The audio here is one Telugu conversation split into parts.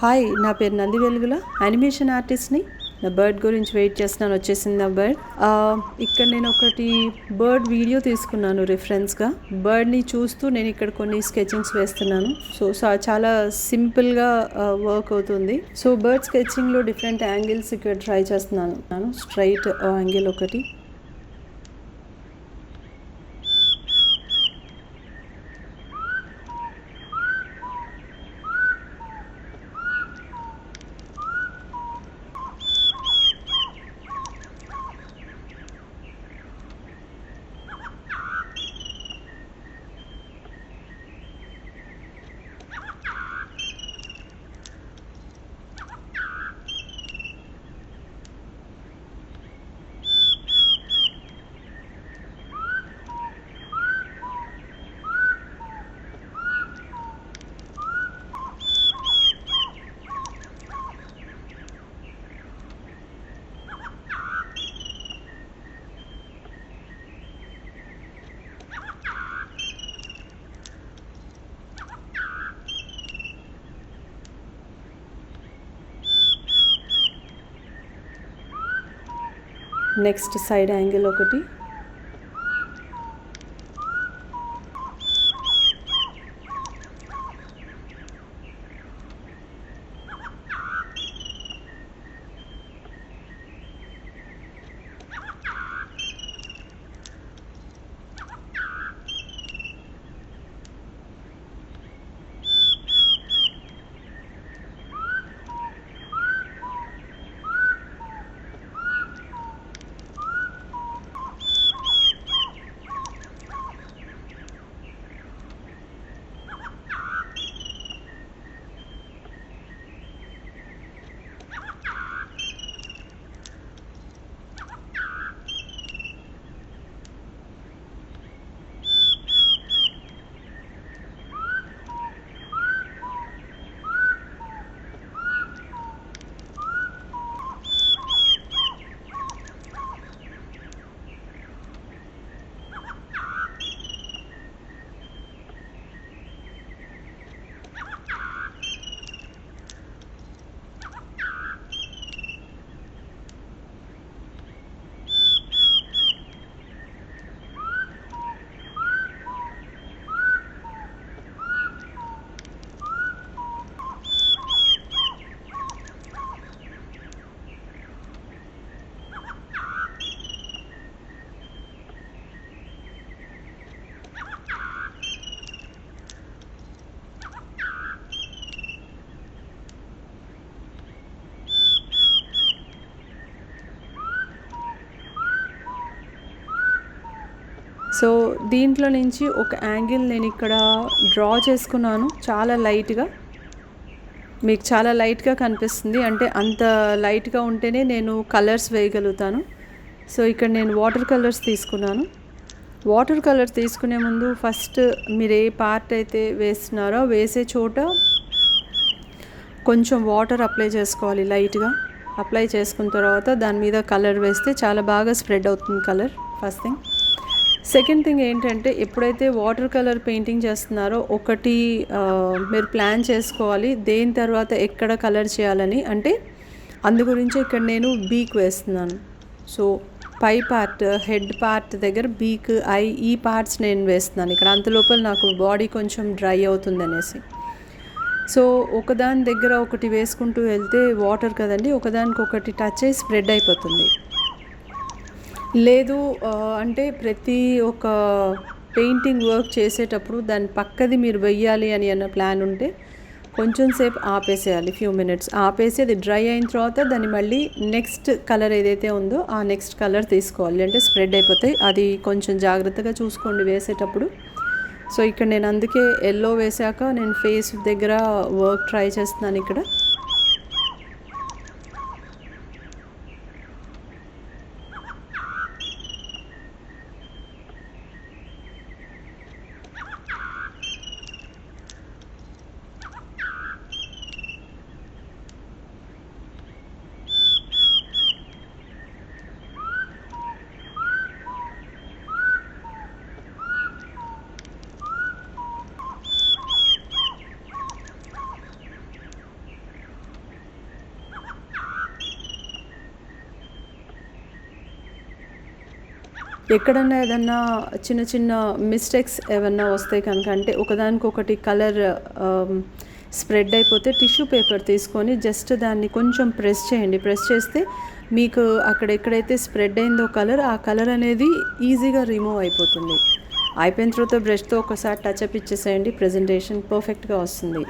హాయ్, నా పేరు నంది వెలుగుల, యానిమేషన్ ఆర్టిస్ట్ని. నా బర్డ్ గురించి వెయిట్ చేస్తున్నాను, వచ్చేసింది నా బర్డ్. ఇక్కడ నేను ఒకటి బర్డ్ వీడియో తీసుకున్నాను రిఫరెన్స్గా. బర్డ్ని చూస్తూ నేను ఇక్కడ కొన్ని స్కెచింగ్స్ వేస్తున్నాను. సో చాలా సింపుల్గా వర్క్ అవుతుంది. సో బర్డ్ స్కెచింగ్లో డిఫరెంట్ యాంగిల్స్ ఇక్కడ ట్రై చేస్తున్నాను. స్ట్రైట్ యాంగిల్ ఒకటి, నెక్స్ట్ సైడ్ యాంగిల్ ఒకటి. సో దీంట్లో నుంచి ఒక యాంగిల్ నేను ఇక్కడ డ్రా చేసుకున్నాను, చాలా లైట్గా. మీకు చాలా లైట్గా కనిపిస్తుంది, అంటే అంత లైట్గా ఉంటేనే నేను కలర్స్ వేయగలుగుతాను. సో ఇక్కడ నేను వాటర్ కలర్స్ తీసుకున్నాను. వాటర్ కలర్ తీసుకునే ముందు ఫస్ట్ మీరు ఏ పార్ట్ అయితే వేస్తున్నారో వేసే చోట కొంచెం వాటర్ అప్లై చేసుకోవాలి లైట్గా. అప్లై చేసుకున్న తర్వాత దాని మీద కలర్ వేస్తే చాలా బాగా స్ప్రెడ్ అవుతుంది colour, first thing. Second thing ఏంటంటే, ఎప్పుడైతే వాటర్ కలర్ పెయింటింగ్ చేస్తున్నారో ఒకటి మీరు ప్లాన్ చేసుకోవాలి దేని తర్వాత ఎక్కడ కలర్ చేయాలని. అంటే అందు గురించి ఇక్కడ నేను బీక్ వేస్తున్నాను. సో పై పార్ట్, హెడ్ పార్ట్ దగ్గర బీక్, ఐ, ఈ పార్ట్స్ నేను వేస్తున్నాను ఇక్కడ. అంతలోపల నాకు బాడీ కొంచెం డ్రై అవుతుంది అనేసి. సో ఒకదాని దగ్గర ఒకటి వేసుకుంటూ వెళ్తే వాటర్ కదండి, ఒకదానికొకటి టచ్ అయ్యి స్ప్రెడ్ అయిపోతుంది. లేదు అంటే ప్రతి ఒక పెయింటింగ్ వర్క్ చేసేటప్పుడు దాని పక్కది మీరు వెయ్యాలి అని అన్న ప్లాన్ ఉంటే కొంచెం సేపు ఆపేసేయాలి, ఫ్యూ మినిట్స్ ఆపేసి అది డ్రై అయిన తర్వాత దాన్ని మళ్ళీ నెక్స్ట్ కలర్ ఏదైతే ఉందో ఆ నెక్స్ట్ కలర్ తీసుకోవాలి, అంటే స్ప్రెడ్ అయిపోతాయి. అది కొంచెం జాగ్రత్తగా చూసుకోండి వేసేటప్పుడు. సో ఇక్కడ నేను అందుకే ఎల్లో వేసాక నేను ఫేస్ దగ్గర వర్క్ ట్రై చేస్తున్నాను ఇక్కడ. ఎక్కడన్నా ఏదన్నా చిన్న చిన్న మిస్టేక్స్ ఏమన్నా వస్తే కనుక, అంటే ఒకదానికొకటి కలర్ స్ప్రెడ్ అయిపోతే టిష్యూ పేపర్ తీసుకొని జస్ట్ దాన్ని కొంచెం ప్రెస్ చేయండి. ప్రెస్ చేస్తే మీకు అక్కడ ఎక్కడైతే స్ప్రెడ్ అయిందో కలర్, ఆ కలర్ అనేది ఈజీగా రిమూవ్ అయిపోతుంది. అయిపోయిన తర్వాత బ్రష్తో ఒకసారి టచ్అప్ ఇచ్చేసేయండి, ప్రజెంటేషన్ పర్ఫెక్ట్గా వస్తుంది.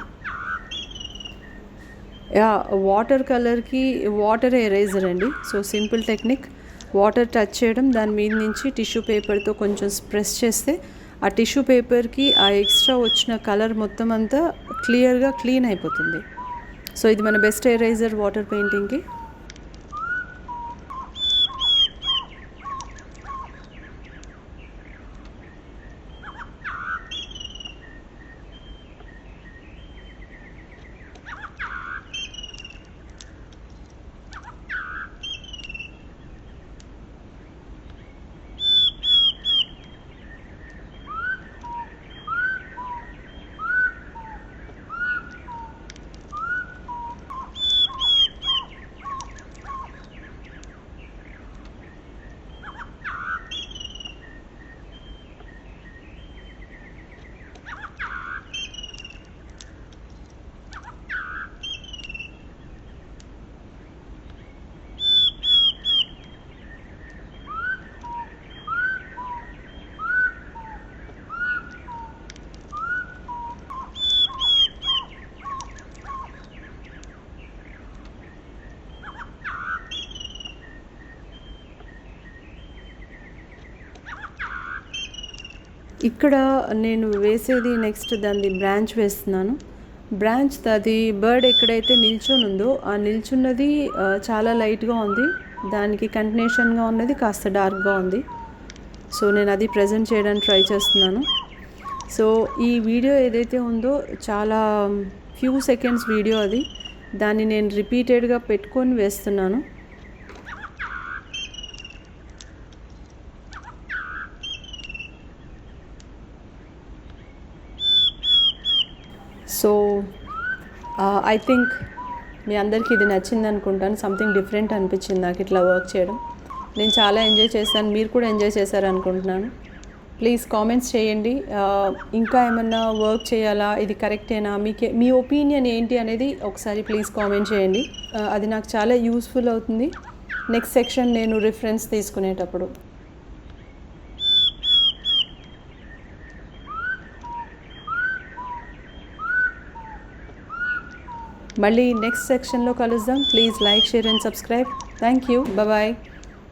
వాటర్ కలర్కి వాటర్ ఎరేజర్ అండి. So simple technique, water touch చేయడం, దాని మీద నుంచి టిష్యూ పేపర్తో కొంచెం ప్రెస్ చేస్తే ఆ టిష్యూ పేపర్కి ఆ ఎక్స్ట్రా వచ్చిన కలర్ మొత్తం అంతా క్లియర్గా క్లీన్ అయిపోతుంది. సో ఇది మన బెస్ట్ ఎరేజర్ వాటర్ పెయింటింగ్కి. ఇక్కడ నేను వేసేది నెక్స్ట్ దాన్ని బ్రాంచ్ వేస్తున్నాను. బ్రాంచ్ అది బర్డ్ ఎక్కడైతే నిల్చొని ఉందో ఆ నిల్చున్నది చాలా లైట్గా ఉంది, దానికి కంటిన్యూషన్గా ఉన్నది కాస్త డార్క్గా ఉంది. సో నేను అది ప్రజెంట్ చేయడానికి ట్రై చేస్తున్నాను. సో ఈ వీడియో ఏదైతే ఉందో చాలా ఫ్యూ సెకండ్స్ వీడియో అది, దాన్ని నేను రిపీటెడ్గా పెట్టుకొని వేస్తున్నాను. సో ఐ థింక్ మీ అందరికీ ఇది నచ్చింది అనుకుంటాను. సంథింగ్ డిఫరెంట్ అనిపించింది నాకు ఇట్లా వర్క్ చేయడం. నేను చాలా ఎంజాయ్ చేశాను, మీరు కూడా ఎంజాయ్ చేశారు అనుకుంటున్నాను. ప్లీజ్ కామెంట్స్ చేయండి, ఇంకా ఏమన్నా వర్క్ చేయాలా, ఇది కరెక్టేనా, మీ ఒపీనియన్ ఏంటి అనేది ఒకసారి ప్లీజ్ కామెంట్ చేయండి. అది నాకు చాలా యూస్ఫుల్ అవుతుంది నెక్స్ట్ సెక్షన్ నేను రిఫరెన్స్ తీసుకునేటప్పుడు. మళ్ళీ నెక్స్ట్ సెక్షన్లో కలుద్దాం. Please like, share and subscribe. Thank you. Bye.